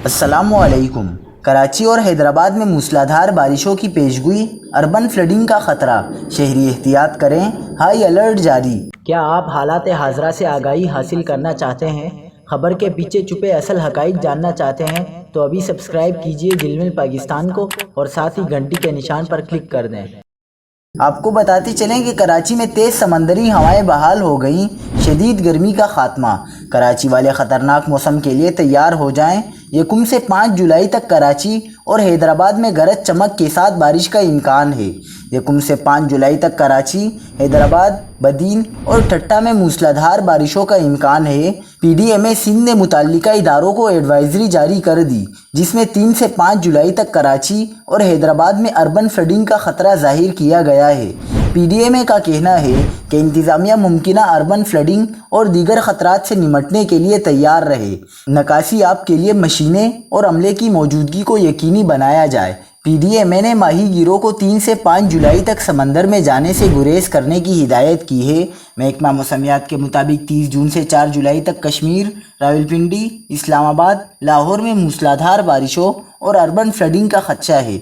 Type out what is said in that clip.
السلام علیکم۔ کراچی اور حیدرآباد میں موسلادھار بارشوں کی پیشگوئی، اربن فلڈنگ کا خطرہ، شہری احتیاط کریں، ہائی الرٹ جاری۔ کیا آپ حالات حاضرہ سے آگاہی حاصل کرنا چاہتے ہیں؟ خبر کے پیچھے چھپے اصل حقائق جاننا چاہتے ہیں تو ابھی سبسکرائب کیجئے جل مل پاکستان کو اور ساتھ ہی گھنٹی کے نشان پر کلک کر دیں۔ آپ کو بتاتے چلیں کہ کراچی میں تیز سمندری ہوائیں بحال ہو گئیں، شدید گرمی کا خاتمہ۔ کراچی والے خطرناک موسم کے لیے تیار ہو جائیں۔ 1 سے 5 جولائی تک کراچی اور حیدرآباد میں گرج چمک کے ساتھ بارش کا امکان ہے۔ 1 سے 5 جولائی تک کراچی، حیدرآباد، بدین اور ٹھٹہ میں موسلادھار بارشوں کا امکان ہے۔ پی ڈی ایم اے سندھ نے متعلقہ اداروں کو ایڈوائزری جاری کر دی، جس میں 3 سے 5 جولائی تک کراچی اور حیدرآباد میں اربن فلڈنگ کا خطرہ ظاہر کیا گیا ہے۔ پی ڈی ایم اے کا کہنا ہے کہ انتظامیہ ممکنہ اربن فلڈنگ اور دیگر خطرات سے نمٹنے کے لیے تیار رہے۔ نکاسی آب کے لیے مشینیں اور عملے کی موجودگی کو یقینی بنایا جائے۔ پی ڈی ایم اے نے ماہی گیروں کو 3 سے 5 جولائی تک سمندر میں جانے سے گریز کرنے کی ہدایت کی ہے۔ محکمہ موسمیات کے مطابق 30 جون سے 4 جولائی تک کشمیر، راولپنڈی، اسلام آباد، لاہور میں موسلادھار بارشوں اور اربن فلڈنگ کا خدشہ ہے۔